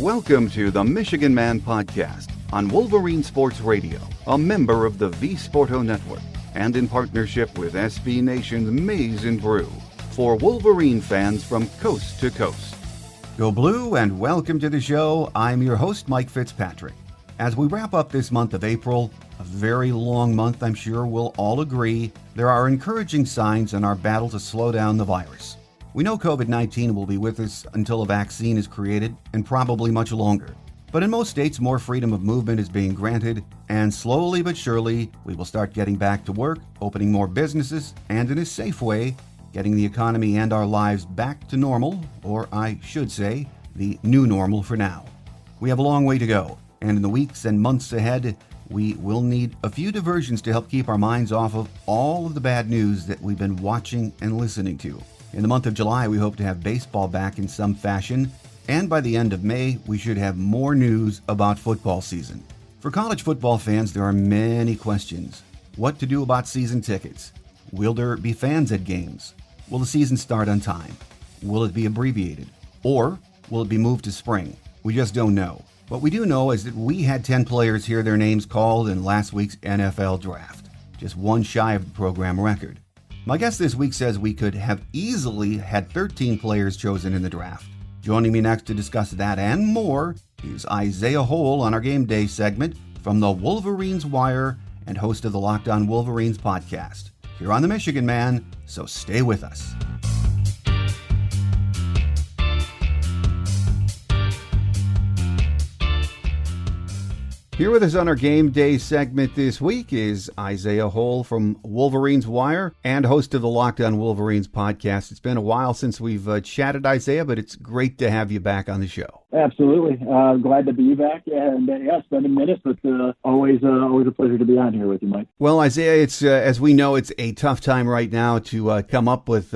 Welcome to the Michigan Man Podcast on Wolverine Sports Radio, a member of the V-Sporto Network, and in partnership with SB Nation's Maize and Brew, for Wolverine fans from coast to coast. Go Blue and welcome to the show. I'm your host, Mike Fitzpatrick. As we wrap up this month of April, a very long month, I'm sure we'll all agree, there are encouraging signs in our battle to slow down the virus. We know COVID-19 will be with us until a vaccine is created, and probably much longer. But in most states, more freedom of movement is being granted, and slowly but surely, we will start getting back to work, opening more businesses, and in a safe way, getting the economy and our lives back to normal, or I should say, the new normal for now. We have a long way to go, and in the weeks and months ahead, we will need a few diversions to help keep our minds off of all of the bad news that we've been watching and listening to. In the month of July, we hope to have baseball back in some fashion, and by the end of May, we should have more news about football season. For college football fans, there are many questions. What to do about season tickets? Will there be fans at games? Will the season start on time? Will it be abbreviated? Or will it be moved to spring? We just don't know. What we do know is that we had 10 players hear their names called in last week's NFL draft, just one shy of the program record. My guest this week says we could have easily had 13 players chosen in the draft. Joining me next to discuss that and more is Isaiah Hole on our Game Day segment from the WolverinesWire and host of the Locked On Wolverines podcast. Here on the Michigan Man, so stay with us. Here with us on our Game Day segment this week is Isaiah Hole from WolverinesWire and host of the Locked On Wolverines podcast. It's been a while since we've chatted, Isaiah, but it's great to have you back on the show. Absolutely. Glad to be back. And it's been a minute, but always a pleasure to be on here with you, Mike. Well, Isaiah, it's as we know, it's a tough time right now to come up with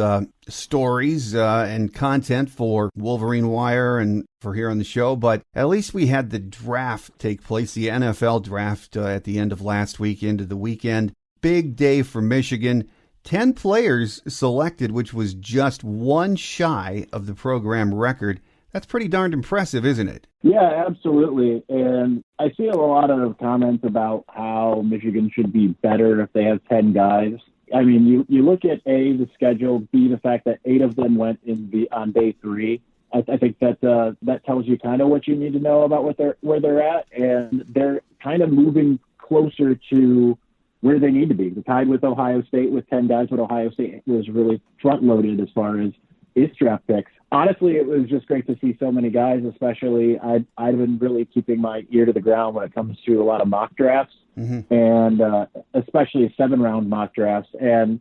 stories and content for Wolverine Wire and for here on the show, but at least we had the draft take place, the NFL draft at the end of last week into the weekend. Big day for Michigan. 10 players selected, which was just one shy of the program record. That's pretty darned impressive, isn't it? Yeah, absolutely. And I see a lot of comments about how Michigan should be better if they have 10 guys. I mean, you look at A, the schedule, B, the fact that 8 of them went on day 3. I think that tells you kind of what you need to know about where they're at, and they're kind of moving closer to where they need to be. They're tied with Ohio State with 10 guys, but Ohio State was really front-loaded as far as its draft picks. Honestly, it was just great to see so many guys, especially I've been really keeping my ear to the ground when it comes to a lot of mock drafts, and especially 7-round mock drafts. And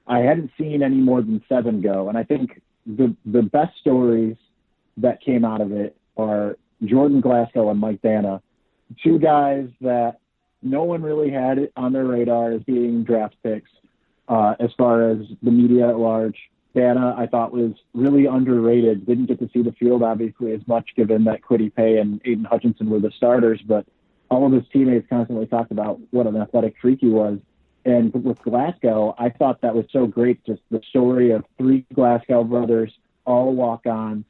I hadn't seen any more than 7 go. And I think the best stories that came out of it are Jordan Glasgow and Mike Dana, 2 guys that no one really had on their radar as being draft picks as far as the media at large. Dana, I thought, was really underrated. Didn't get to see the field, obviously, as much, given that Kwity Paye and Aiden Hutchinson were the starters. But all of his teammates constantly talked about what an athletic freak he was. And with Glasgow, I thought that was so great, just the story of 3 Glasgow brothers, all walk-ons,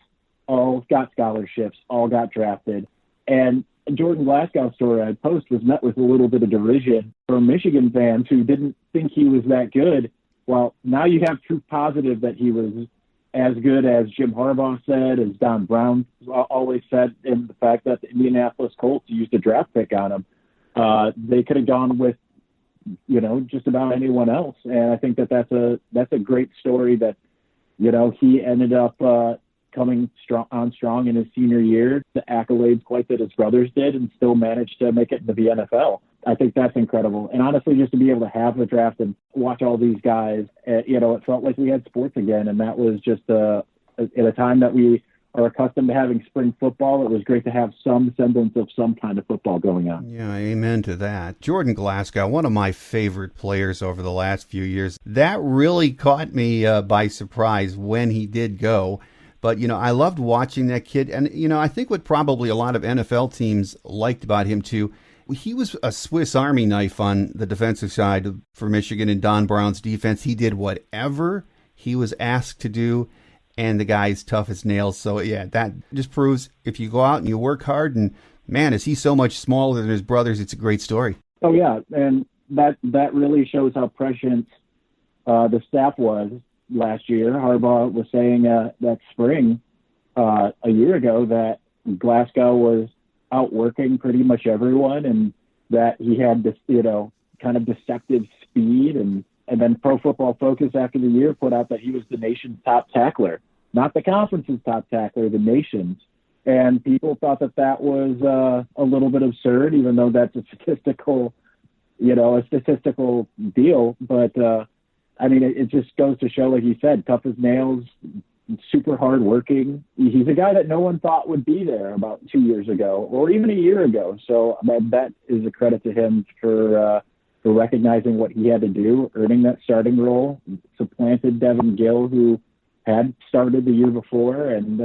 all got scholarships, all got drafted. And Jordan Glasgow's story I post was met with a little bit of derision from Michigan fans who didn't think he was that good. Well, now you have proof positive that he was as good as Jim Harbaugh said, as Don Brown always said, and the fact that the Indianapolis Colts used a draft pick on him. They could have gone with, just about anyone else. And I think that's a great story that, he ended up coming strong in his senior year, the accolades quite that his brothers did, and still managed to make it into the NFL. I think that's incredible. And honestly, just to be able to have the draft and watch all these guys, it felt like we had sports again. And that was just at a time that we are accustomed to having spring football. It was great to have some semblance of some kind of football going on. Yeah, amen to that. Jordan Glasgow, one of my favorite players over the last few years. That really caught me by surprise when he did go. But, I loved watching that kid. And, I think what probably a lot of NFL teams liked about him, too, he was a Swiss Army knife on the defensive side for Michigan and Don Brown's defense. He did whatever he was asked to do. and the guy's tough as nails. So, yeah, that just proves if you go out and you work hard, and, man, is he so much smaller than his brothers, it's a great story. Oh, yeah, and that really shows how prescient the staff was last year. Harbaugh was saying that spring, a year ago, that Glasgow was outworking pretty much everyone, and that he had this, kind of deceptive speed. And then Pro Football Focus after the year put out that he was the nation's top tackler, not the conference's top tackler, the nation's. And people thought that was a little bit absurd, even though that's a statistical deal. But I mean, it just goes to show, like you said, tough as nails, super hardworking. He's a guy that no one thought would be there about 2 years ago or even a year ago. So that is a credit to him for recognizing what he had to do, earning that starting role, supplanted Devin Gill, who had started the year before, and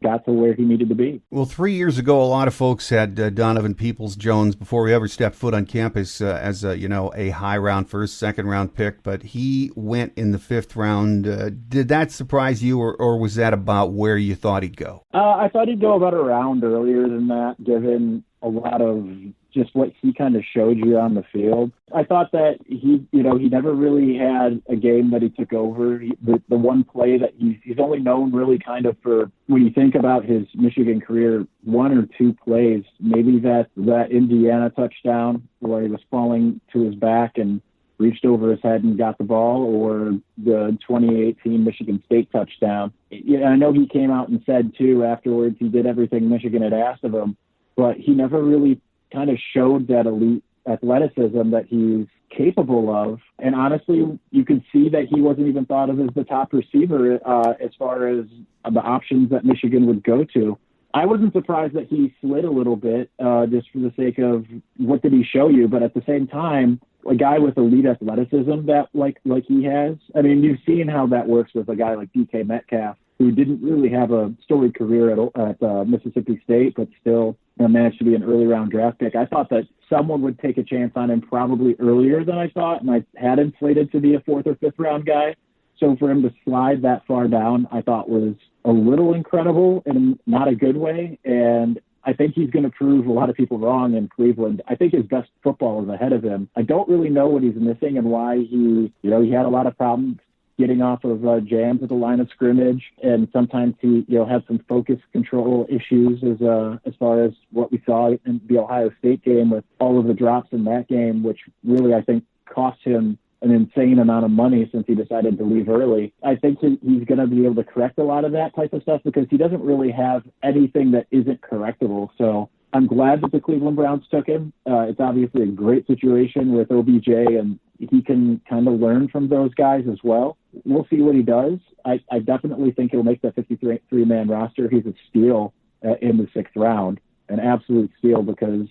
got to where he needed to be. Well, 3 years ago, a lot of folks had Donovan Peoples-Jones before he ever stepped foot on campus as a high round first, second round pick, but he went in the fifth round. Did that surprise you, or was that about where you thought he'd go? I thought he'd go about a round earlier than that, given a lot of just what he kind of showed you on the field. I thought that he never really had a game that he took over. The one play that he's only known really kind of for, when you think about his Michigan career, one or two plays, maybe that Indiana touchdown where he was falling to his back and reached over his head and got the ball, or the 2018 Michigan State touchdown. I know he came out and said, too, afterwards he did everything Michigan had asked of him, but he never really kind of showed that elite athleticism that he's capable of. And honestly, you can see that he wasn't even thought of as the top receiver as far as the options that Michigan would go to. I wasn't surprised that he slid a little bit just for the sake of what did he show you. But at the same time, a guy with elite athleticism that like he has, I mean, you've seen how that works with a guy like DK Metcalf, who didn't really have a storied career at Mississippi State, but still managed to be an early round draft pick. I thought that someone would take a chance on him probably earlier than I thought, and I had him slated to be a fourth or fifth round guy. So for him to slide that far down, I thought was a little incredible in not a good way. And I think he's going to prove a lot of people wrong in Cleveland. I think his best football is ahead of him. I don't really know what he's missing and why he had a lot of problems getting off of jams at the line of scrimmage, and sometimes he had some focus control issues as far as what we saw in the Ohio State game with all of the drops in that game, which really I think cost him an insane amount of money since he decided to leave early. I think he's going to be able to correct a lot of that type of stuff because he doesn't really have anything that isn't correctable. So I'm glad that the Cleveland Browns took him. It's obviously a great situation with OBJ, and he can kind of learn from those guys as well. We'll see what he does. I definitely think he'll make that 53-man roster. He's a steal in the sixth round, an absolute steal because,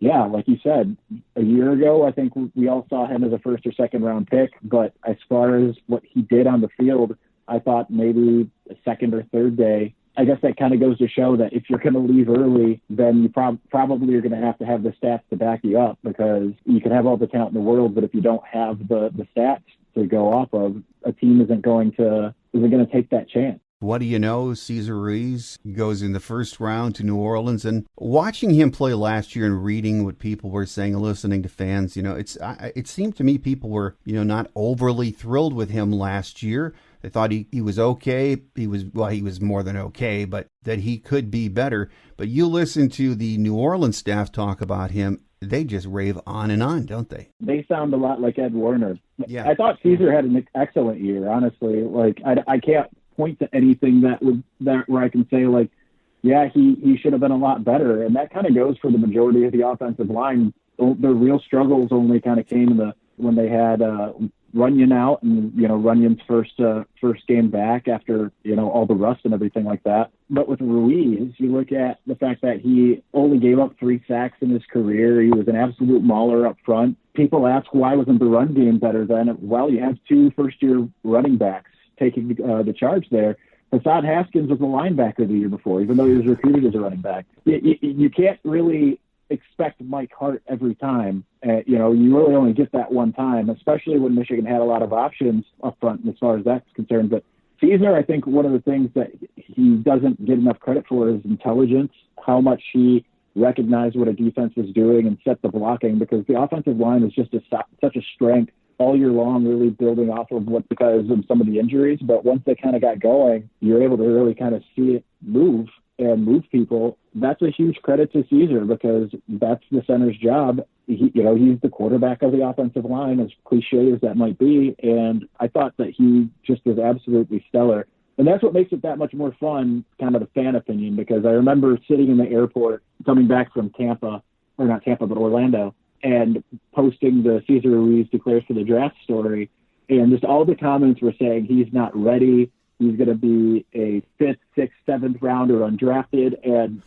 yeah, like you said, a year ago, I think we all saw him as a first or second round pick. But as far as what he did on the field, I thought maybe a second or third day. I guess that kind of goes to show that if you're going to leave early, then you probably are going to have the stats to back you up, because you can have all the talent in the world, but if you don't have the stats to go off of, a team isn't going to take that chance. What do you know? Cesar Ruiz goes in the first round to New Orleans, and watching him play last year and reading what people were saying and listening to fans, it seemed to me people were, not overly thrilled with him last year. They thought he was okay. He was more than okay, but that he could be better. But you listen to the New Orleans staff talk about him, they just rave on and on, don't they? They sound a lot like Ed Werner. Yeah. I thought Cesar had an excellent year, honestly. Like, I can't point to anything where I can say, like, yeah, he should have been a lot better. And that kind of goes for the majority of the offensive line. The real struggles only kind of came when they had Runyon out, and Runyon's first game back after all the rust and everything like that. But with Ruiz, you look at the fact that he only gave up 3 sacks in his career. He was an absolute mauler up front. People ask, why wasn't the run game better then? Well, you have 2 first-year running backs taking the charge there. Hassan Haskins was a linebacker the year before, even though he was recruited as a running back. You can't really expect Mike Hart every time. You really only get that one time, especially when Michigan had a lot of options up front as far as that's concerned. But Caesar, I think one of the things that he doesn't get enough credit for is intelligence, how much he recognized what a defense was doing and set the blocking, because the offensive line is just such a strength all year long, really building off of what, because of some of the injuries. But once they kind of got going, you're able to really kind of see it move and move people. That's a huge credit to Caesar, because that's the center's job. He's the quarterback of the offensive line, as cliche as that might be. And I thought that he just was absolutely stellar. And that's what makes it that much more fun, kind of the fan opinion, because I remember sitting in the airport coming back from Orlando, and posting the Cesar Ruiz declares for the draft story. And just all the comments were saying he's not ready. He's going to be a 5th, 6th, 7th rounder undrafted. And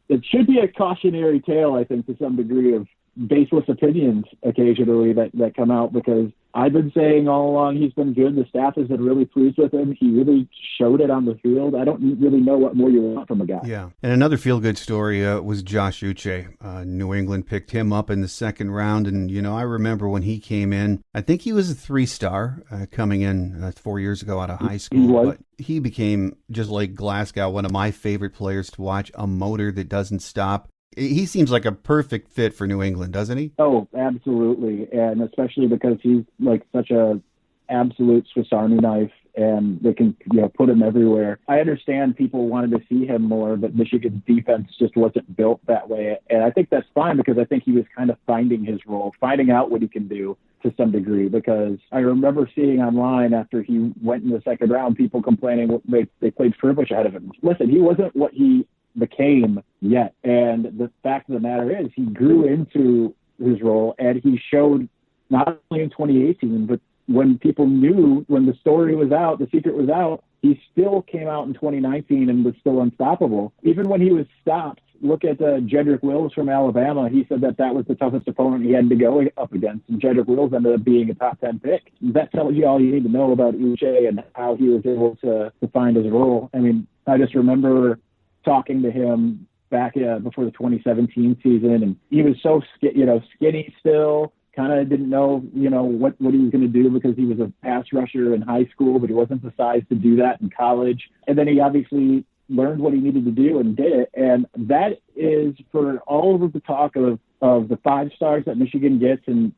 it should be a cautionary tale, I think, to some degree, of baseless opinions occasionally that come out, because I've been saying all along he's been good. The staff has been really pleased with him. He really showed it on the field. I don't really know what more you want from a guy. Yeah. And another feel-good story was Josh Uche. New England picked him up in the 2nd round. And, I remember when he came in, I think he was a 3-star coming in 4 years ago out of high school. He was. But he became, just like Glasgow, one of my favorite players to watch, a motor that doesn't stop. He seems like a perfect fit for New England, doesn't he? Oh, absolutely. And especially because he's like such a absolute Swiss Army knife, and they can put him everywhere. I understand people wanted to see him more, but Michigan's defense just wasn't built that way. And I think that's fine, because I think he was kind of finding his role, finding out what he can do to some degree. Because I remember seeing online after he went in the 2nd round, people complaining they played Furbush ahead of him. Listen, he wasn't what he became yet. And the fact of the matter is he grew into his role, and he showed not only in 2018, but when people knew, when the story was out, the secret was out, he still came out in 2019 and was still unstoppable. Even when he was stopped, look at Jedrick Wills from Alabama. He said that was the toughest opponent he had to go up against, and Jedrick Wills ended up being a top 10 pick. That tells you all you need to know about Uche and how he was able to find his role. I mean, I just remember talking to him back before the 2017 season, and he was so skinny still, kind of didn't know what he was going to do, because he was a pass rusher in high school, but he wasn't the size to do that in college. And then he obviously learned what he needed to do and did it. And that is, for all of the talk of the 5 stars that Michigan gets, and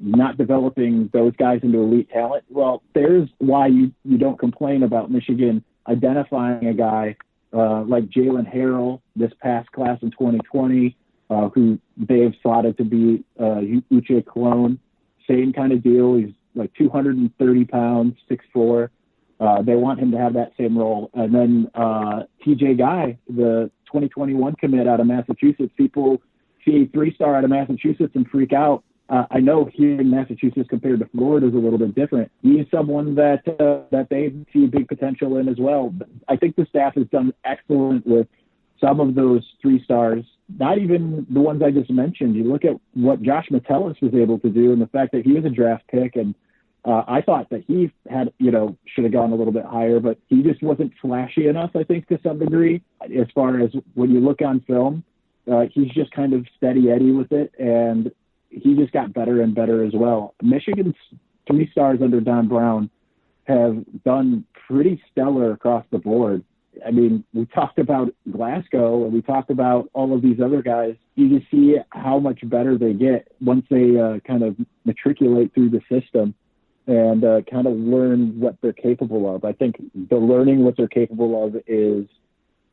not developing those guys into elite talent, well, there's why you don't complain about Michigan identifying a guy like Jalen Harrell this past class in 2020, who they have slotted to be Uche clone. Same kind of deal. He's like 230 pounds, 6'4". They want him to have that same role. And then TJ Guy, the 2021 commit out of Massachusetts, people see 3-star out of Massachusetts and freak out. I know here in Massachusetts compared to Florida is a little bit different. He's someone that they see big potential in as well. I think the staff has done excellent with some of those 3-stars, not even the ones I just mentioned. You look at what Josh Metellus was able to do, and the fact that he was a draft pick, and I thought that he had, should have gone a little bit higher, but he just wasn't flashy enough, I think, to some degree. As far as when you look on film, he's just kind of steady Eddie with it, and he just got better and better as well. Michigan's 3-stars under Don Brown have done pretty stellar across the board. I mean, we talked about Glasgow, and we talked about all of these other guys. You just see how much better they get once they kind of matriculate through the system and kind of learn what they're capable of. I think the learning what they're capable of is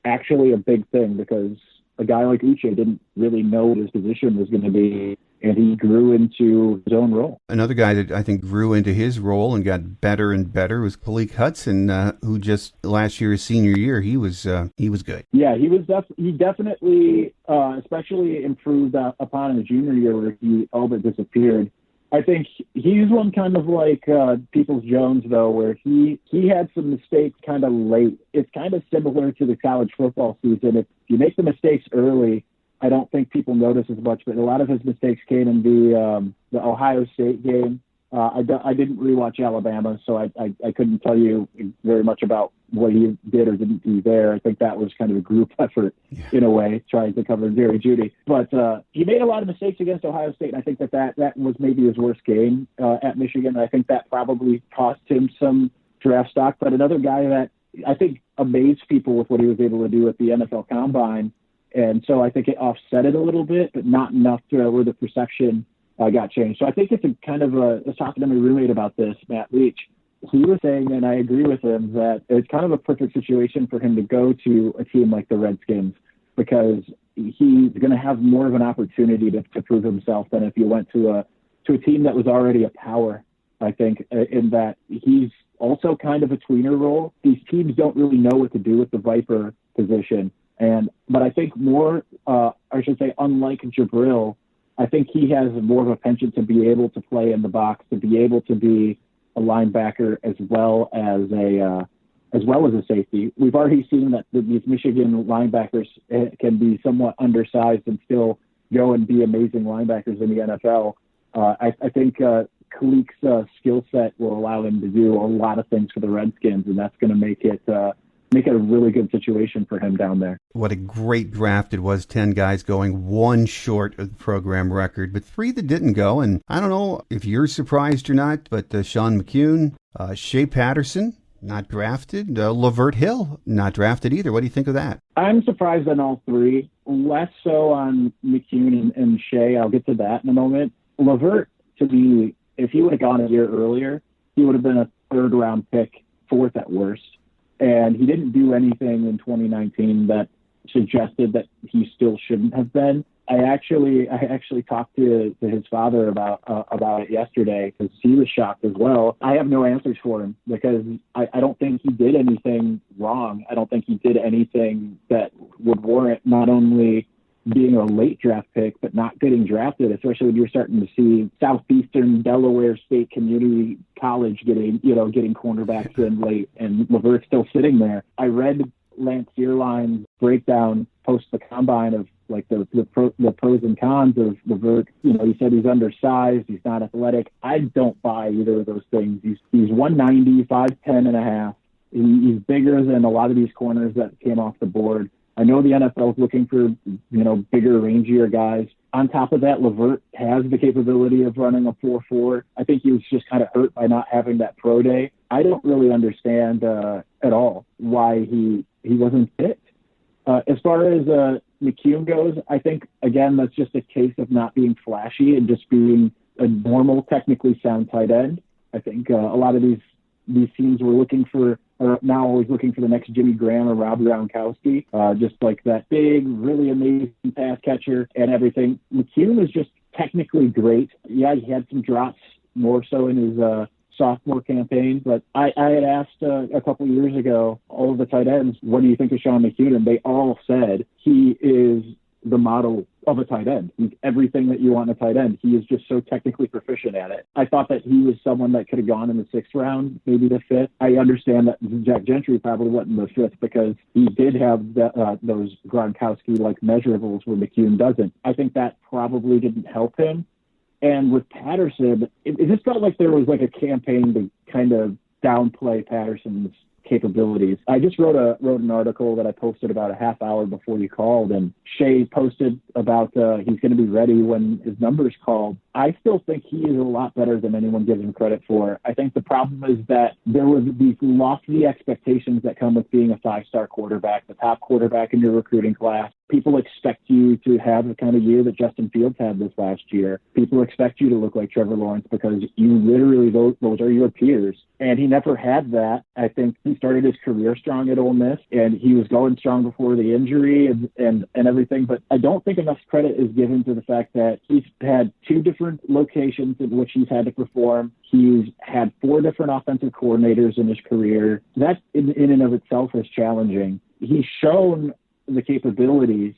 actually a big thing, because a guy like Uche didn't really know what his position was going to be, and he grew into his own role. Another guy that I think grew into his role and got better and better was Kalik Hudson, who just last year, his senior year, he was good. Yeah, he definitely, especially improved upon his junior year, where he all but disappeared. I think he's one kind of like Peoples-Jones, though, where he had some mistakes kind of late. It's kind of similar to the college football season. If you make the mistakes early, I don't think people notice as much, but a lot of his mistakes came in the Ohio State game. I didn't rewatch Alabama, so I couldn't tell you very much about what he did or didn't do there. I think that was kind of a group effort in a way, trying to cover Jerry Jeudy. But he made a lot of mistakes against Ohio State, and I think that was maybe his worst game at Michigan. I think that probably cost him some draft stock, but another guy that I think amazed people with what he was able to do at the NFL Combine. And so I think it offset it a little bit, but not enough to where the perception got changed. So I think it's a kind of I was talking to my roommate about this, Matt Leach. He was saying, and I agree with him, that it's kind of a perfect situation for him to go to a team like the Redskins, because he's going to have more of an opportunity to prove himself than if he went to a team that was already a power. I think in that he's also kind of a tweener role. These teams don't really know what to do with the Viper position. But I think unlike Jabril, I think he has more of a penchant to be able to play in the box, to be able to be a linebacker as well as a safety. We've already seen that these Michigan linebackers can be somewhat undersized and still go and be amazing linebackers in the NFL. I think Kalik's skill set will allow him to do a lot of things for the Redskins, and that's going to make it a really good situation for him down there. What a great draft it was. 10 guys going, one short of the program record, but 3 that didn't go. And I don't know if you're surprised or not, but Sean McCune, Shea Patterson, not drafted. Lavert Hill, not drafted either. What do you think of that? I'm surprised on all 3, less so on McCune and Shea. I'll get to that in a moment. Lavert, to me, if he would have gone a year earlier, he would have been a 3rd-round pick, 4th at worst. And he didn't do anything in 2019 that suggested that he still shouldn't have been. I actually talked to his father about it yesterday, because he was shocked as well. I have no answers for him, because I don't think he did anything wrong. I don't think he did anything that would warrant not only being a late draft pick, but not getting drafted, especially when you're starting to see Southeastern Delaware State Community College getting cornerbacks in late, and Lavert's still sitting there. I read Lance Zierlein's breakdown post the combine of like the pros and cons of Lavert. He said he's undersized, he's not athletic. I don't buy either of those things. He's 190, 5'10 and a half. He's bigger than a lot of these corners that came off the board. I know the NFL is looking for, bigger, rangier guys. On top of that, Lavert has the capability of running a 4.4. I think he was just kind of hurt by not having that pro day. I don't really understand at all why he wasn't picked. As far as McCune goes, I think, again, that's just a case of not being flashy and just being a normal, technically sound tight end. I think a lot of these teams are now always looking for the next Jimmy Graham or Rob Gronkowski, just like that big, really amazing pass catcher and everything. McCune was just technically great. Yeah, he had some drops more so in his sophomore campaign, but I had asked a couple of years ago all of the tight ends, what do you think of Sean McCune? And they all said he is the model of a tight end. He's everything that you want in a tight end. He is just so technically proficient at it. I thought that he was someone that could have gone in the 6th round, maybe the 5th. I understand that Jack Gentry probably went in the 5th because he did have those Gronkowski-like measurables where McCune doesn't. I think that probably didn't help him. And with Patterson, it just felt like there was like a campaign to kind of downplay Patterson's capabilities. I just wrote an article that I posted about a half hour before you called, and Shea posted about he's going to be ready when his number's called. I still think he is a lot better than anyone gives him credit for. I think the problem is that there were these lofty expectations that come with being a 5-star quarterback, the top quarterback in your recruiting class. People expect you to have the kind of year that Justin Fields had this last year. People expect you to look like Trevor Lawrence because you literally, those are your peers. And he never had that. I think he started his career strong at Ole Miss, and he was going strong before the injury and everything. But I don't think enough credit is given to the fact that he's had 2 different locations in which he's had to perform. He's had 4 different offensive coordinators in his career. That in and of itself is challenging. He's shown the capabilities,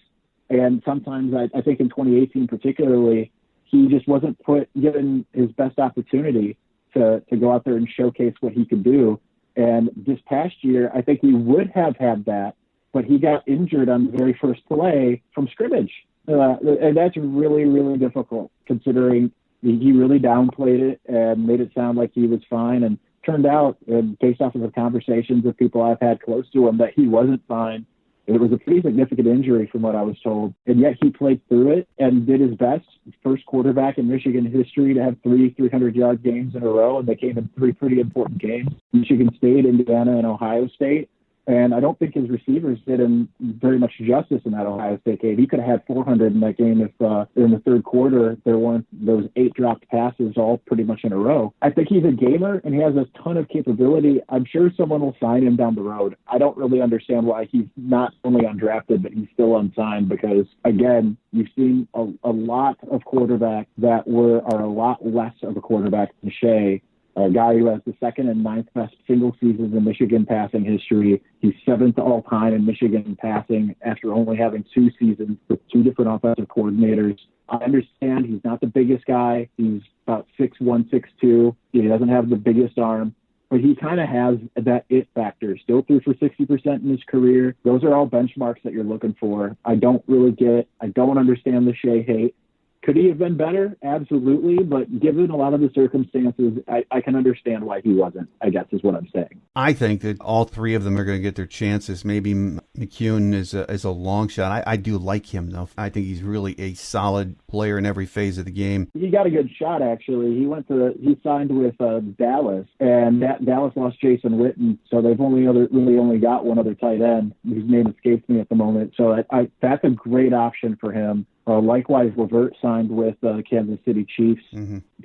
and sometimes I think in 2018 particularly, he just wasn't given his best opportunity to go out there and showcase what he could do. And this past year, I think he would have had that, but he got injured on the very first play from scrimmage. And that's really, really difficult considering he really downplayed it and made it sound like he was fine. And turned out, based off of the conversations with people I've had close to him, that he wasn't fine. It was a pretty significant injury from what I was told, and yet he played through it and did his best. First quarterback in Michigan history to have 300-yard games in a row, and they came in 3 pretty important games: Michigan State, Indiana, and Ohio State. And I don't think his receivers did him very much justice in that Ohio State game. He could have had 400 in that game if in the third quarter there weren't those 8 dropped passes all pretty much in a row. I think he's a gamer and he has a ton of capability. I'm sure someone will sign him down the road. I don't really understand why he's not only undrafted, but he's still unsigned because, again, you've seen a lot of quarterbacks that are a lot less of a quarterback than Shea. A guy who has the 2nd and 9th best single seasons in Michigan passing history. He's 7th all time in Michigan passing after only having 2 seasons with 2 different offensive coordinators. I understand he's not the biggest guy. He's about 6'1", 6'2". He doesn't have the biggest arm, but he kind of has that it factor. Still threw for 60% in his career. Those are all benchmarks that you're looking for. I don't understand the Shea hate. Could he have been better? Absolutely. But given a lot of the circumstances, I can understand why he wasn't, I guess is what I'm saying. I think that all 3 of them are going to get their chances. Maybe McCune is a long shot. I do like him, though. I think he's really a solid player in every phase of the game. He got a good shot, actually. He signed with Dallas, and Dallas lost Jason Witten, so they've only got one other tight end whose name escapes me at the moment. So that's a great option for him. Likewise, Levert signed with Kansas City Chiefs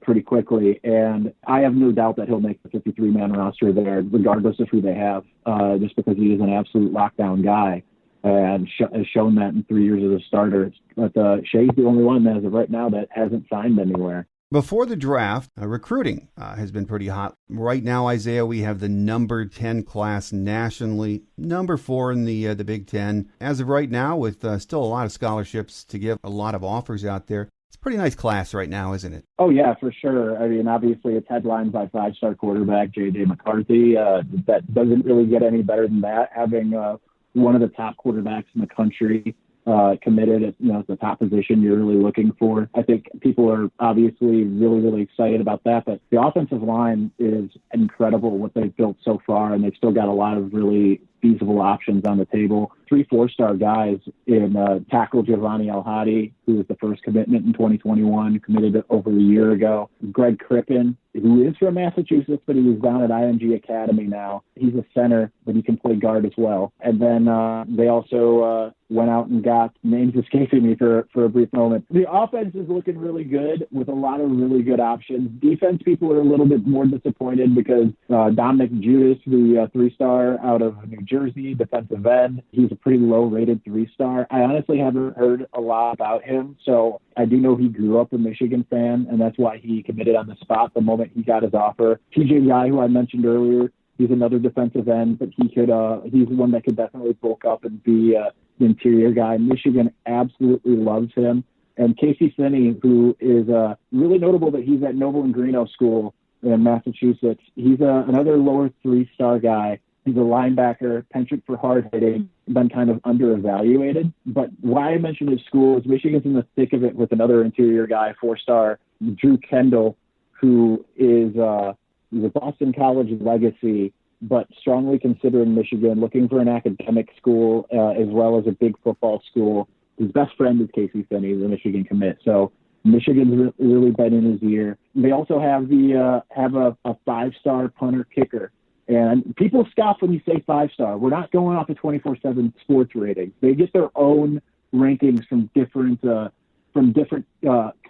pretty quickly, and I have no doubt that he'll make the 53-man roster there, regardless of who they have, just because he is an absolute lockdown guy and has shown that in 3 years as a starter. But Shea's the only one as of right now that hasn't signed anywhere. Before the draft, recruiting has been pretty hot. Right now, Isaiah, we have the number 10 class nationally, number 4 in the Big Ten. As of right now, with still a lot of scholarships to give, a lot of offers out there, it's a pretty nice class right now, isn't it? Oh, yeah, for sure. I mean, obviously, it's headlined by 5-star quarterback J.J. McCarthy. That doesn't really get any better than that, having one of the top quarterbacks in the country committed at the top position you're really looking for. I think people are obviously really, really excited about that, but the offensive line is incredible what they've built so far, and they've still got a lot of really feasible options on the table. 3 4-star guys in tackle Giovanni El-Hadi, who was the first commitment in 2021, committed over a year ago. Greg Crippen, who is from Massachusetts, but he was down at IMG Academy now. He's a center, but he can play guard as well. And then they also went out and got, names escaping me for a brief moment. The offense is looking really good with a lot of really good options. Defense, people are a little bit more disappointed because Dominic Judas, the 3-star out of New Jersey, defensive end, he's a pretty low-rated 3-star. I honestly haven't heard a lot about him, so I do know he grew up a Michigan fan, and that's why he committed on the spot the moment he got his offer. TJ Guy, who I mentioned earlier, he's another defensive end, but he's one that could definitely bulk up and be the interior guy. Michigan absolutely loves him. And Casey Finney, who is really notable that he's at Noble and Greeno School in Massachusetts. He's another lower 3-star guy. He's a linebacker, penchant for hard hitting, been kind of underevaluated. But why I mentioned his school is Michigan's in the thick of it with another interior guy, 4-star, Drew Kendall, who is a Boston College legacy, but strongly considering Michigan, looking for an academic school as well as a big football school. His best friend is Casey Finney, the Michigan commit. So Michigan's really been in his ear. They also have a 5-star punter kicker. And people scoff when you say 5-star. We're not going off a 24/7 sports rating. They get their own rankings from different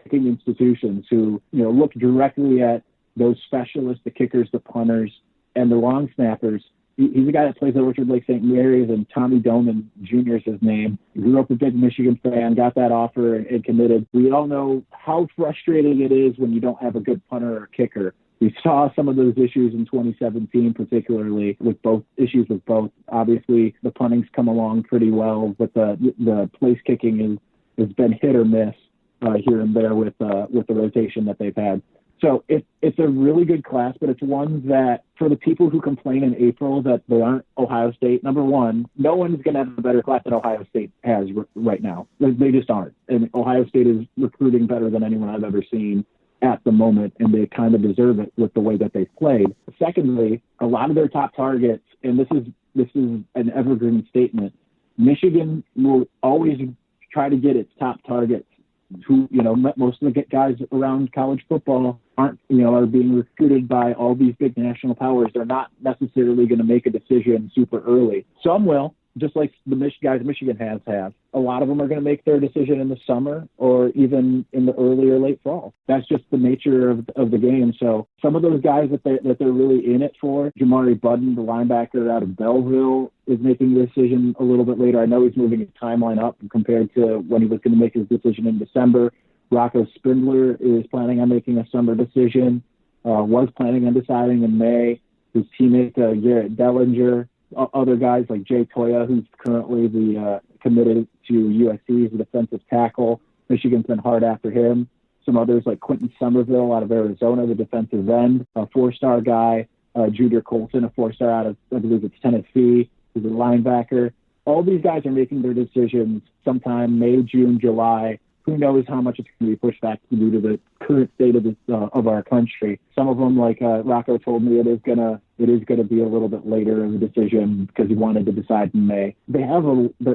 kicking institutions who look directly at those specialists, the kickers, the punters, and the long snappers. He's a guy that plays at Orchard Lake St. Mary's, and Tommy Doman Jr. is his name. He grew up a big Michigan fan, got that offer, and committed. We all know how frustrating it is when you don't have a good punter or kicker. We saw some of those issues in 2017, particularly with both. Obviously, the punting's come along pretty well, but the place kicking has been hit or miss here and there with the rotation that they've had. So it's a really good class, but it's one that for the people who complain in April that they aren't Ohio State, number one, no one's going to have a better class than Ohio State has right now. They just aren't. And Ohio State is recruiting better than anyone I've ever seen at the moment, and they kind of deserve it with the way that they've played. Secondly, a lot of their top targets, and this is an evergreen statement, Michigan will always try to get its top targets who, most of the guys around college football aren't, are being recruited by all these big national powers. They're not necessarily going to make a decision super early. Some will, just like the guys Michigan have. A lot of them are going to make their decision in the summer or even in the early or late fall. That's just the nature of the game. So some of those guys that they're really in it for, Jamari Budden, the linebacker out of Belleville, is making the decision a little bit later. I know he's moving his timeline up compared to when he was going to make his decision in December. Rocco Spindler is planning on making a summer decision, was planning on deciding in May. His teammate, Garrett Dellinger, other guys like Jay Toya, who's currently committed to USC as a defensive tackle. Michigan's been hard after him. Some others like Quentin Somerville out of Arizona, the defensive end, a four-star guy. Juder Colton, a four-star out of, I believe it's Tennessee, who's a linebacker. All these guys are making their decisions sometime May, June, July. Who knows how much it's going to be pushed back due to the current state of our country. Some of them, like Rocco told me, it is going to be a little bit later of a decision because he wanted to decide in May. They're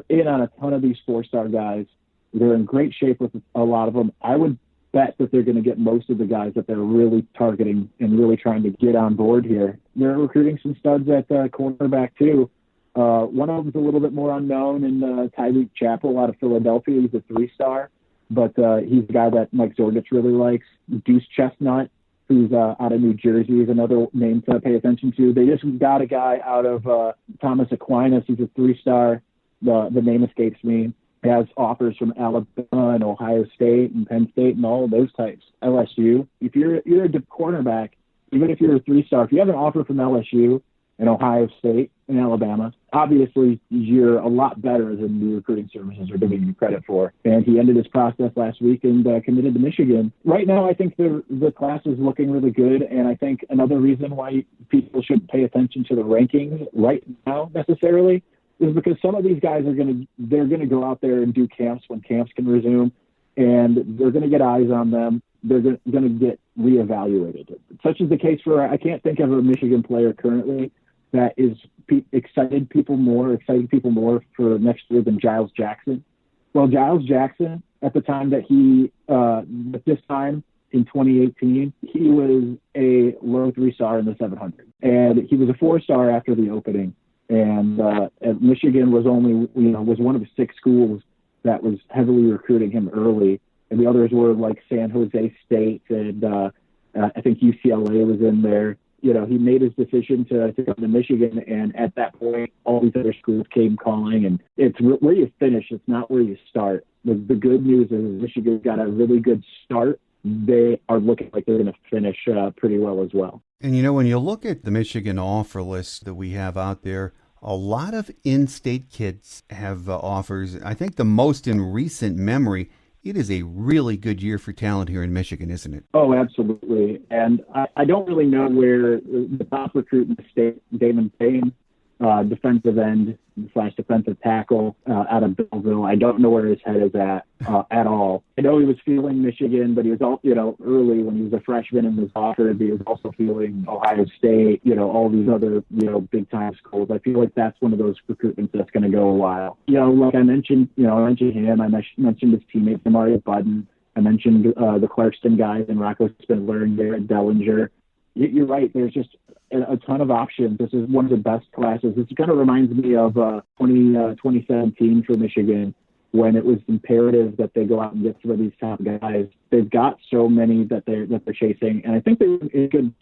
in on a ton of these four-star guys. They're in great shape with a lot of them. I would bet that they're going to get most of the guys that they're really targeting and really trying to get on board here. They're recruiting some studs at cornerback too. One of them's a little bit more unknown in Tyreek Chappell out of Philadelphia. He's a three-star. But he's a guy that Mike Zorgich really likes. Deuce Chestnut, who's out of New Jersey, is another name to pay attention to. They just got a guy out of Thomas Aquinas. He's a three-star. The name escapes me. He has offers from Alabama and Ohio State and Penn State and all of those types. LSU. If you're a cornerback, even if you're a three-star, if you have an offer from LSU and Ohio State and Alabama, obviously you're a lot better than the recruiting services are giving you credit for. And he ended his process last week and committed to Michigan. Right now, I think the class is looking really good. And I think another reason why people should pay attention to the rankings right now necessarily is because some of these guys they're going to go out there and do camps when camps can resume, and they're going to get eyes on them. They're going to get reevaluated. Such is the case for, I can't think of a Michigan player currently that is excited people more for next year than Giles Jackson. Well, Giles Jackson, at the time that at this time in 2018, he was a low 3-star in the 700. And he was a 4-star after the opening. And Michigan was one of the 6 schools that was heavily recruiting him early. And the others were like San Jose State and I think UCLA was in there. He made his decision to come to Michigan, and at that point, all these other schools came calling, and it's where you finish. It's not where you start. The good news is Michigan got a really good start. They are looking like they're going to finish pretty well as well. And, when you look at the Michigan offer list that we have out there, a lot of in-state kids have offers. I think the most in recent memory. It is a really good year for talent here in Michigan, isn't it? Oh, absolutely. And I don't really know where the top recruit in the state, Damon Payne, defensive end / defensive tackle out of Belleville. I don't know where his head is at all. I know he was feeling Michigan, but he was all, early when he was a freshman and was offered. He was also feeling Ohio State, all these other, big time schools. I feel like that's one of those recruitments that's going to go a while. Like I mentioned him. I mentioned his teammate, Jamari Budden. I mentioned the Clarkston guys and Rocco Spindler and Garrett Dellinger. You're right. There's just a ton of options. This is one of the best classes. This kind of reminds me of 2017 for Michigan, when it was imperative that they go out and get some of these top guys. They've got so many that they're chasing, and I think they're in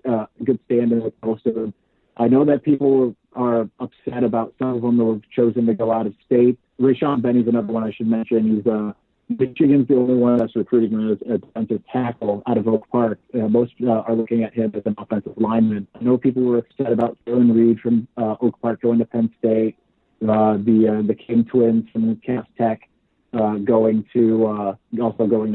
good standing with most of them. I know that people are upset about some of them who have chosen to go out of state. Rayshon Benny's another one I should mention. He's Michigan's the only one that's recruiting him as a defensive tackle out of Oak Park. Most are looking at him as an offensive lineman. I know people were upset about Dylan Reed from Oak Park going to Penn State, the King twins from Cass Tech going to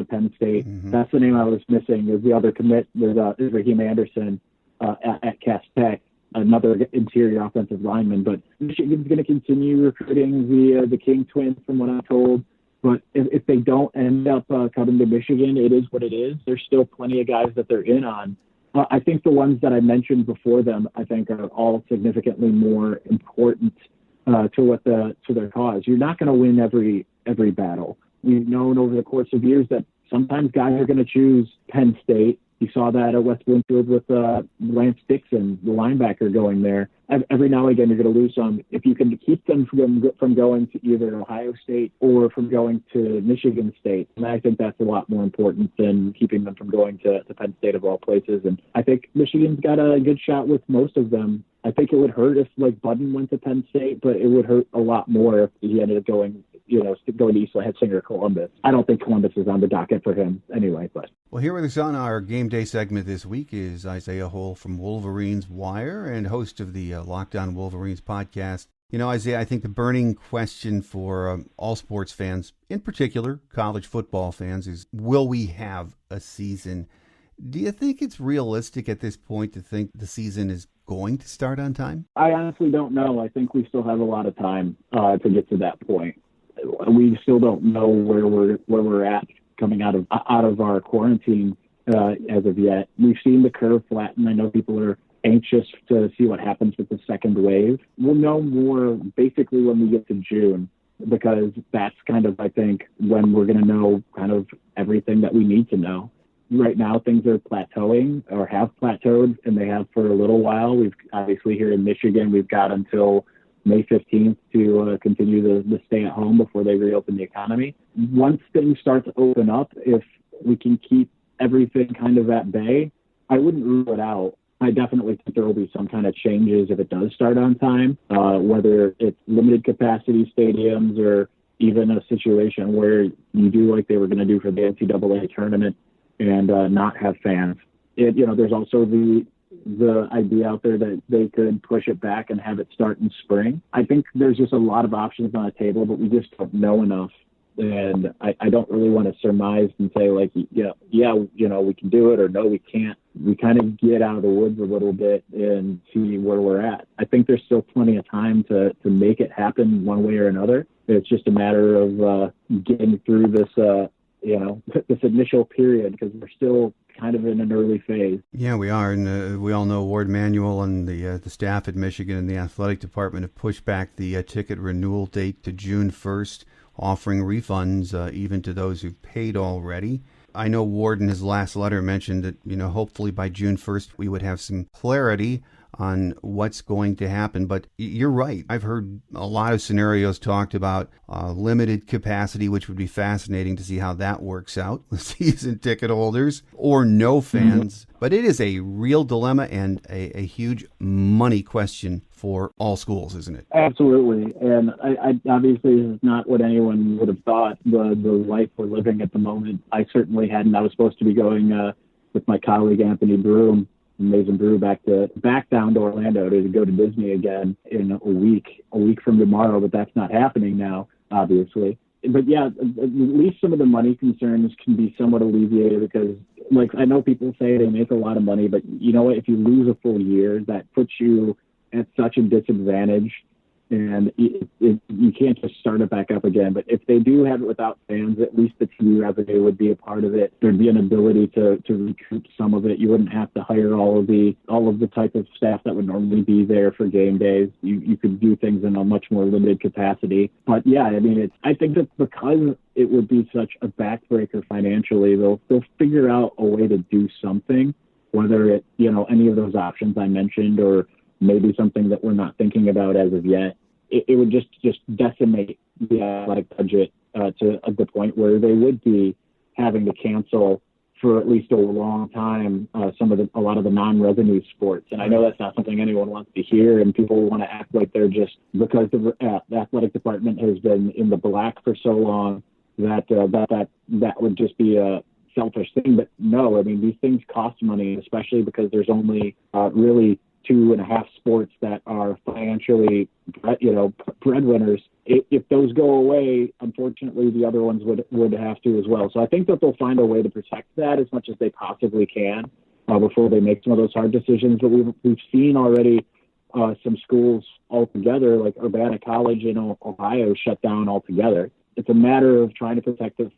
Penn State. Mm-hmm. That's the name I was missing. Is the other commit with Raheem Anderson at Cass Tech, another interior offensive lineman. But Michigan's going to continue recruiting the King twins, from what I'm told. But if they don't end up coming to Michigan, it is what it is. There's still plenty of guys that they're in on. I think the ones that I mentioned before them, I think, are all significantly more important to their cause. You're not going to win every battle. We've known over the course of years that sometimes guys are going to choose Penn State. You saw that at West Bloomfield with Lance Dixon, the linebacker, going there. Every now and again, you're going to lose some. If you can keep them from going to either Ohio State or from going to Michigan State, and I think that's a lot more important than keeping them from going to Penn State of all places. And I think Michigan's got a good shot with most of them. I think it would hurt if Budden went to Penn State, but it would hurt a lot more if he ended up going to East Lansing or Columbus. I don't think Columbus is on the docket for him anyway. But well, here with us on our game day segment this week is Isaiah Hole from WolverinesWire and host of the Locked On Wolverines podcast. Isaiah, I think the burning question for all sports fans, in particular college football fans, is will we have a season? Do you think it's realistic at this point to think the season is going to start on time? I honestly don't know. I think we still have a lot of time to get to that point. We still don't know where we're at coming out of our quarantine as of yet. We've seen the curve flatten. I know people are anxious to see what happens with the second wave. We'll know more basically when we get to June, because that's kind of, I think, when we're going to know kind of everything that we need to know. Right now, things are plateauing or have plateaued, and they have for a little while. We've obviously here in Michigan, we've got until May 15th to continue the stay at home before they reopen the economy. Once things start to open up, if we can keep everything kind of at bay, I wouldn't rule it out. I definitely think there will be some kind of changes if it does start on time, whether it's limited capacity stadiums or even a situation where you do like they were going to do for the NCAA tournament and not have fans. There's also the idea out there that they could push it back and have it start in spring. I think there's just a lot of options on the table, but we just don't know enough. And I don't really want to surmise and say we can do it, or no, we can't. We kind of get out of the woods a little bit and see where we're at. I think there's still plenty of time to make it happen one way or another. It's just a matter of getting through this this initial period, because we're still kind of in an early phase. Yeah, we are. And we all know Ward Manuel and the staff at Michigan and the athletic department have pushed back the ticket renewal date to June 1st, offering refunds even to those who've paid already. I know Ward in his last letter mentioned that, hopefully by June 1st we would have some clarity on what's going to happen. But you're right. I've heard a lot of scenarios talked about limited capacity, which would be fascinating to see how that works out with season ticket holders or no fans. Mm-hmm. But it is a real dilemma and a huge money question for all schools, isn't it? Absolutely. And I obviously this is not what anyone would have thought, the life we're living at the moment. I certainly hadn't. I was supposed to be going with my colleague Anthony Broom, Amazing Brew, back down to Orlando to go to Disney again in a week from tomorrow, but that's not happening now, obviously. But yeah, at least some of the money concerns can be somewhat alleviated, because I know people say they make a lot of money, but you know what, if you lose a full year, that puts you at such a disadvantage, and you can't just start it back up again. But if they do have it without fans, at least the TV revenue would be a part of it. There'd be an ability to recoup some of it. You wouldn't have to hire all of the type of staff that would normally be there for game days. You could do things in a much more limited capacity. But yeah, I think that because it would be such a backbreaker financially, they'll figure out a way to do something, whether it any of those options I mentioned, or maybe something that we're not thinking about as of yet. It would just decimate the athletic budget to the point where they would be having to cancel for at least a long time a lot of the non-revenue sports. And I know that's not something anyone wants to hear, and people want to act like they're just, because the athletic department has been in the black for so long, that would just be a selfish thing. But no, these things cost money, especially because there's only really 2.5 sports that are financially, breadwinners. If those go away, unfortunately, the other ones would have to as well. So I think that they'll find a way to protect that as much as they possibly can before they make some of those hard decisions. But we've seen already some schools altogether, like Urbana College in Ohio, shut down altogether. It's a matter of trying to protect the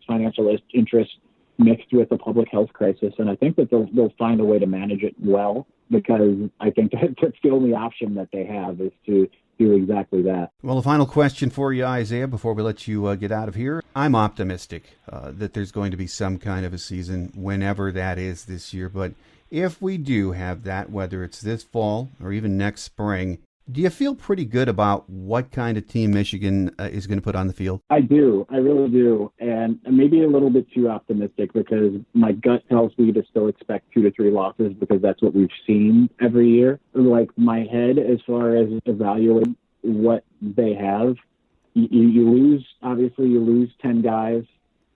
financial interests mixed with the public health crisis. And I think that they'll find a way to manage it well, because I think that's the only option that they have, is to do exactly that. Well, a final question for you, Isaiah, before we let you get out of here. I'm optimistic that there's going to be some kind of a season, whenever that is this year. But if we do have that, whether it's this fall or even next spring, do you feel pretty good about what kind of team Michigan is going to put on the field? I do. I really do. And maybe a little bit too optimistic, because my gut tells me to still expect 2 to 3 losses, because that's what we've seen every year. Like, my head, as far as evaluating what they have, you lose, obviously you lose 10 guys,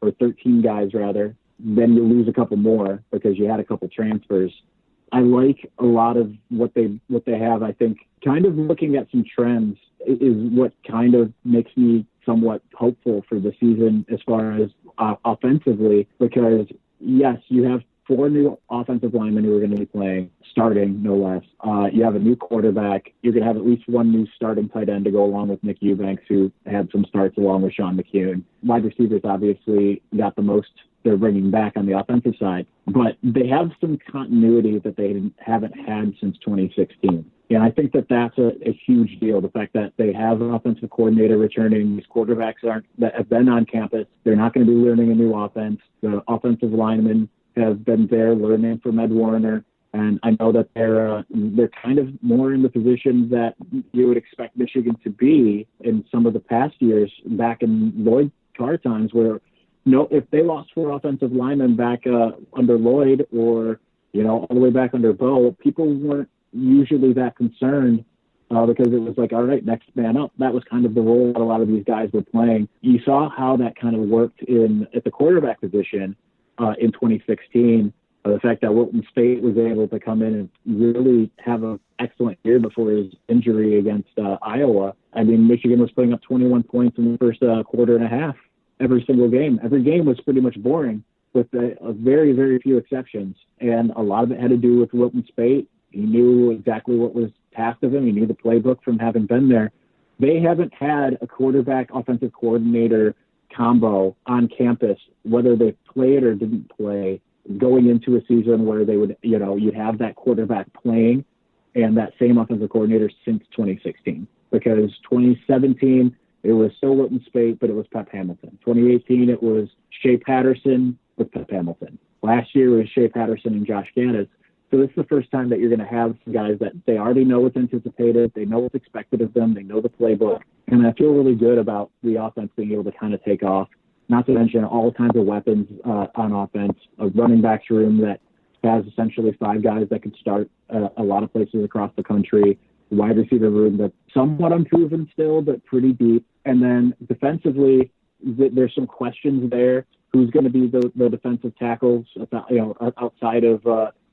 or 13 guys rather. Then you lose a couple more because you had a couple transfers. I like a lot of what they have. I think kind of looking at some trends is what kind of makes me somewhat hopeful for the season as far as offensively, because yes, you have 4 new offensive linemen who are going to be playing, starting no less. You have a new quarterback. You're going to have at least 1 new starting tight end to go along with Nick Eubanks, who had some starts along with Sean McKeon. Wide receivers obviously got the most they're bringing back on the offensive side, but they have some continuity that they haven't had since 2016. And I think that that's a huge deal. The fact that they have an offensive coordinator returning, these quarterbacks that have been on campus, they're not going to be learning a new offense. The offensive linemen have been there learning from Ed Warner. And I know that they're kind of more in the position that you would expect Michigan to be in some of the past years back in Lloyd Carr times, where if they lost 4 offensive linemen back under Lloyd, or all the way back under Bo, people weren't usually that concerned because it was like, all right, next man up. That was kind of the role that a lot of these guys were playing. You saw how that kind of worked at the quarterback position in 2016. The fact that Wilton Speight was able to come in and really have an excellent year before his injury against Iowa. I mean, Michigan was putting up 21 points in the first quarter and a half. Every single game. Every game was pretty much boring, with a very, very few exceptions. And a lot of it had to do with Wilton Speight. He knew exactly what was tasked of him. He knew the playbook from having been there. They haven't had a quarterback offensive coordinator combo on campus, whether they played or didn't play, going into a season where they would, you'd have that quarterback playing and that same offensive coordinator since 2016. Because 2017, it was still Wilton Speight, but it was Pep Hamilton. 2018, it was Shea Patterson with Pep Hamilton. Last year, it was Shea Patterson and Josh Gaddis. So this is the first time that you're going to have some guys that they already know what's anticipated. They know what's expected of them. They know the playbook. And I feel really good about the offense being able to kind of take off. Not to mention all kinds of weapons on offense, a running backs room that has essentially 5 guys that could start a lot of places across the country. Wide receiver room that's somewhat unproven still, but pretty deep. And then defensively, there's some questions there. Who's going to be the defensive tackles? Outside of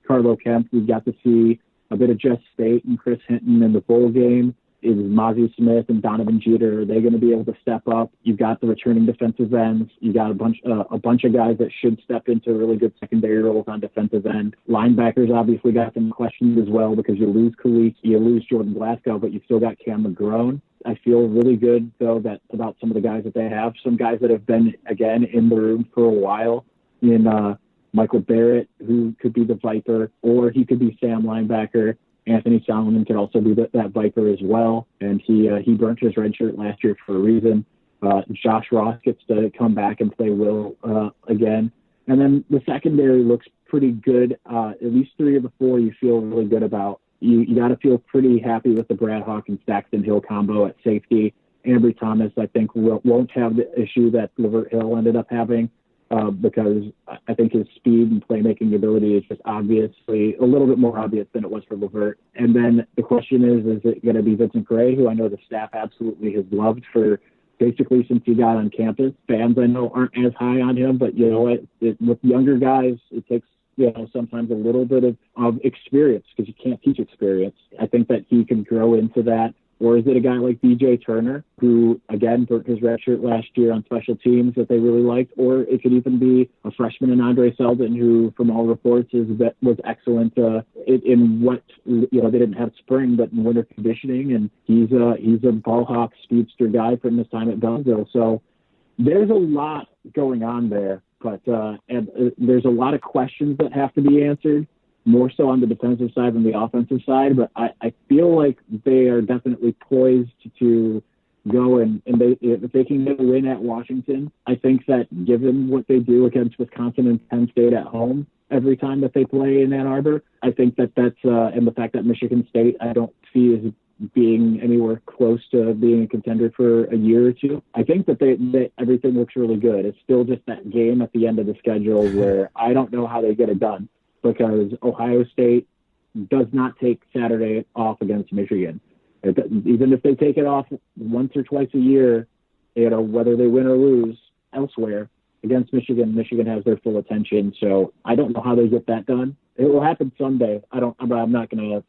Carlo Kemp, we've got to see a bit of Jeff State and Chris Hinton in the bowl game. Is Mozzie Smith and Donovan Jeter, are they going to be able to step up? You've got the returning defensive ends. You got a bunch of guys that should step into really good secondary roles on defensive end. Linebackers obviously got some questions as well, because you lose Khalid, you lose Jordan Glasgow, but you still got Cam McGrone. I feel really good, though, about some of the guys that they have. Some guys that have been, again, in the room for a while, in Michael Barrett, who could be the Viper, or he could be Sam linebacker. Anthony Solomon could also be that Viper as well, and he burnt his red shirt last year for a reason. Josh Ross gets to come back and play Will again. And then the secondary looks pretty good. At least 3 of the 4 you feel really good about. You got to feel pretty happy with the Brad Hawkins Saxton Hill combo at safety. Ambry Thomas, I think, won't have the issue that Lavert Hill ended up having. Because I think his speed and playmaking ability is just obviously a little bit more obvious than it was for Lavert. And then the question is it going to be Vincent Gray, who I know the staff absolutely has loved for basically since he got on campus? Fans I know aren't as high on him, but you know what? With younger guys, it takes sometimes a little bit of experience, because you can't teach experience. I think that he can grow into that. Or is it a guy like DJ Turner, who, again, burnt his red shirt last year on special teams that they really liked? Or it could even be a freshman in Andre Selden, who, from all reports, was excellent in what, they didn't have spring, but in winter conditioning. And he's a ball hawk speedster guy from his time at Belleville. So there's a lot going on there, but and there's a lot of questions that have to be answered. more so on the defensive side than the offensive side, but I feel like they are definitely poised to go and if they can get a win at Washington, I think that given what they do against Wisconsin and Penn State at home every time that they play in Ann Arbor, I think that's and the fact that Michigan State I don't see as being anywhere close to being a contender for a year or two. I think that everything looks really good. It's still just that game at the end of the schedule where I don't know how they get it done, because Ohio State does not take Saturday off against Michigan. Even if they take it off once or twice a year, whether they win or lose elsewhere against Michigan, Michigan has their full attention. So I don't know how they get that done. It will happen someday. I'm not going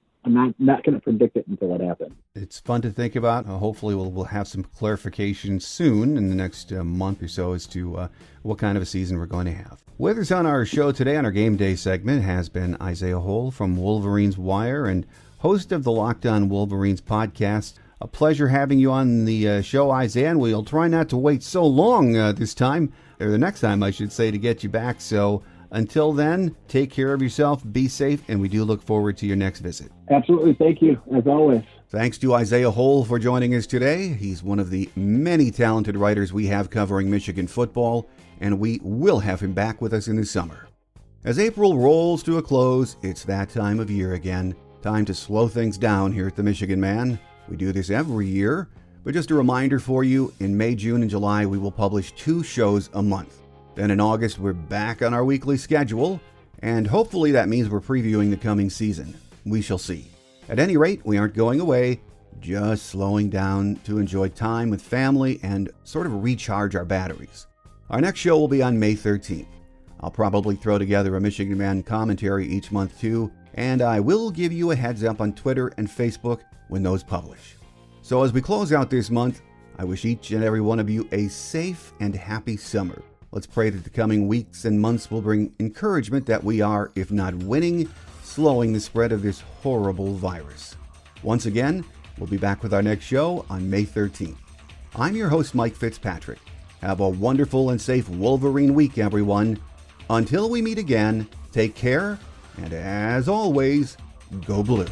to predict it until it happens. It's fun to think about. Hopefully we'll have some clarification soon in the next month or so as to what kind of a season we're going to have. With us on our show today on our Game Day segment has been Isaiah Hole from WolverinesWire and host of the Locked On Wolverines podcast. A pleasure having you on the show, Isaiah, and we'll try not to wait so long this time, or the next time I should say, to get you back. So until then, take care of yourself, be safe, and we do look forward to your next visit. Absolutely. Thank you, as always. Thanks to Isaiah Hole for joining us today. He's one of the many talented writers we have covering Michigan football, and we will have him back with us in the summer. As April rolls to a close, it's that time of year again. Time to slow things down here at the Michigan Man. We do this every year, but just a reminder for you, in May, June, and July, we will publish 2 shows a month. Then in August, we're back on our weekly schedule, and hopefully that means we're previewing the coming season. We shall see. At any rate, we aren't going away, just slowing down to enjoy time with family and sort of recharge our batteries. Our next show will be on May 13th. I'll probably throw together a Michigan Man commentary each month too, and I will give you a heads up on Twitter and Facebook when those publish. So as we close out this month, I wish each and every one of you a safe and happy summer. Let's pray that the coming weeks and months will bring encouragement that we are, if not winning, slowing the spread of this horrible virus. Once again, we'll be back with our next show on May 13th. I'm your host, Mike Fitzpatrick. Have a wonderful and safe Wolverine week, everyone. Until we meet again, take care, and as always, go blue.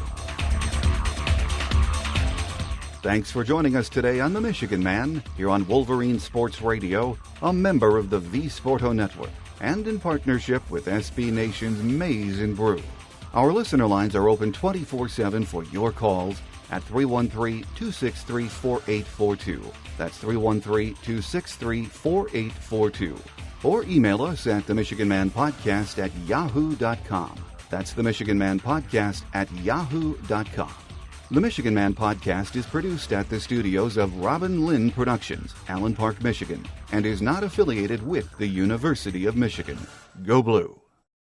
Thanks for joining us today on The Michigan Man, here on Wolverine Sports Radio, a member of the V Sporto Network, and in partnership with SB Nation's Maize and Brew. Our listener lines are open 24/7 for your calls at 313-263-4842. That's 313-263-4842. Or email us at themichiganmanpodcast@yahoo.com. That's themichiganmanpodcast@yahoo.com. The Michigan Man Podcast is produced at the studios of Robin Lynn Productions, Allen Park, Michigan, and is not affiliated with the University of Michigan. Go Blue!